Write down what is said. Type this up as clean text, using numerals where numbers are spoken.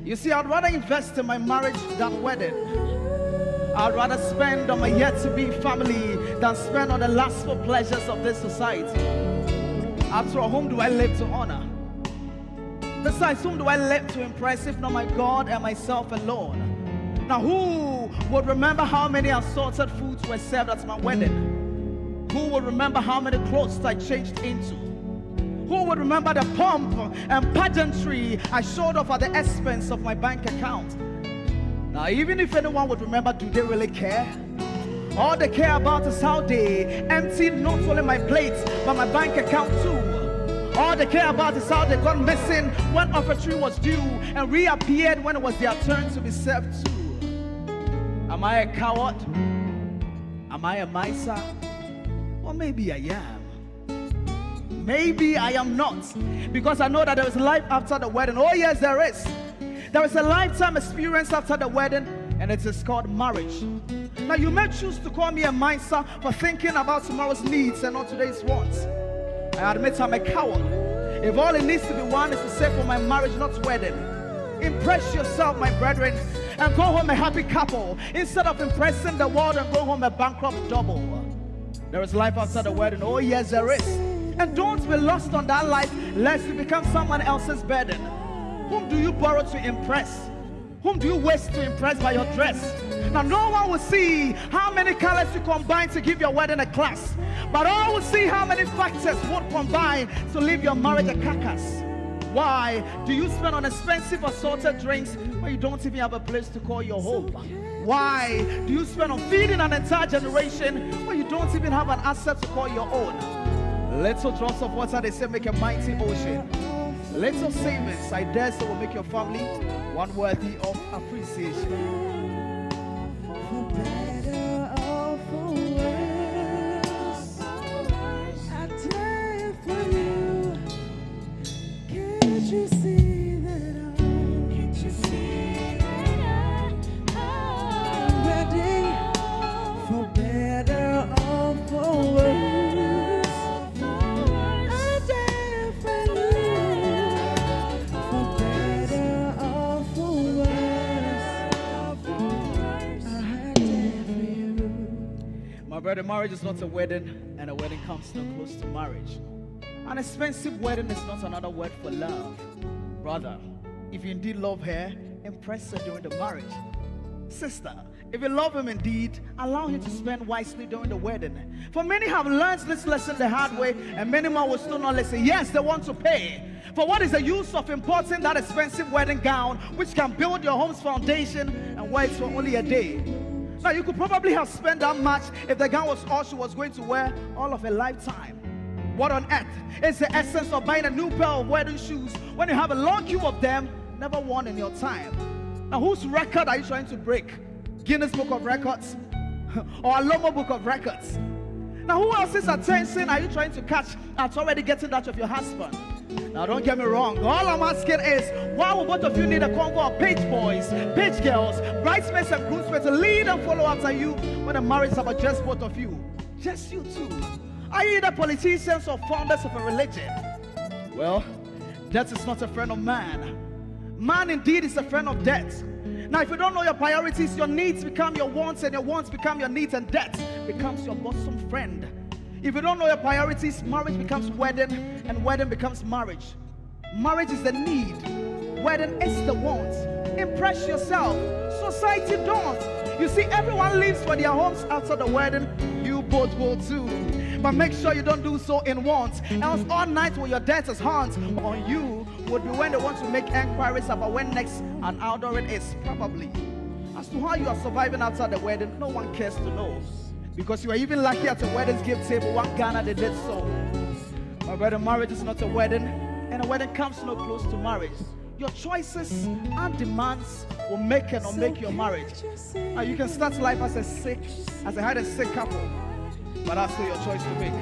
You see, I'd rather invest in my marriage than wedding. I'd rather spend on my yet-to-be family than spend on the lustful pleasures of this society. After all, whom do I live to honor? Besides, whom do I live to impress if not my God and myself alone? Now, who would remember how many assorted foods were served at my wedding? Who would remember how many clothes I changed into? Who would remember the pomp and pageantry I showed off at the expense of my bank account? Now, even if anyone would remember, do they really care? All they care about is how they emptied not only my plates, but my bank account too. All they care about is how they got missing when offertory was due and reappeared when it was their turn to be served too. Am I a coward? Am I a miser? Or maybe I am. Maybe I am not, because I know that there is life after the wedding. Oh yes, there is. There is a lifetime experience after the wedding, and it is called marriage. Now, you may choose to call me a miser for thinking about tomorrow's needs and not today's wants. I admit I'm a coward. If all it needs to be one is to save for my marriage, not wedding. Impress yourself, my brethren, and go home a happy couple instead of impressing the world and go home a bankrupt double. There is life after the wedding. Oh yes, there is. And don't be lost on that life lest you become someone else's burden. Whom do you borrow to impress? Whom do you waste to impress by your dress? Now, no one will see how many colors you combine to give your wedding a class, but all will see how many factors would combine to leave your marriage a carcass. Why do you spend on expensive assorted drinks when you don't even have a place to call your home? Why do you spend on feeding an entire generation when you don't even have an asset to call your own? Little drops of water, they say, make a mighty ocean. Little savings, I dare say, will make your family one worthy of appreciation. For better or for worse, I die for you. Can't you see that I'm ready? For better or for worse. My brother, marriage is not a wedding, and a wedding comes no close to marriage. An expensive wedding is not another word for love. Brother, if you indeed love her, impress her during the marriage. Sister, if you love him indeed, allow him to spend wisely during the wedding. For many have learned this lesson the hard way, and many more will still not listen. Yes, they want to pay. For what is the use of importing that expensive wedding gown, which can build your home's foundation and wear it for only a day? Now, you could probably have spent that much if the gown was all she was going to wear all of a lifetime. What on earth is the essence of buying a new pair of wedding shoes when you have a long queue of them never worn in your time? Now, whose record are you trying to break? Guinness Book of Records or Alomo Book of Records? Now, who else's attention are you trying to catch after already getting that of your husband? Now, don't get me wrong. All I'm asking is, why will both of you need a convoy of page boys, page girls, bridesmaids and groomsmen to lead and follow after you when the marriage is about just both of you? Just you two. Are you either politicians or founders of a religion? Well, death is not a friend of man. Man indeed is a friend of death. Now, if you don't know your priorities, your needs become your wants, and your wants become your needs, and death becomes your bosom friend. If you don't know your priorities, marriage becomes wedding, and wedding becomes marriage. Marriage is the need. Wedding is the want. Impress yourself. Society don't. You see, everyone leaves for their homes after the wedding. You both will too. But make sure you don't do so in want. Else all night when your debtors' hands on you would be when they want to make inquiries about when next an outdooring is, probably. As to how you are surviving after the wedding, no one cares to know. Because you are even lucky at a wedding's gift table, one Ghana they did so. My brother, marriage is not a wedding, and a wedding comes no close to marriage. Your choices and demands will make and or make your marriage. Now, you can start life as a hide and seek couple, but that's still your choice to make.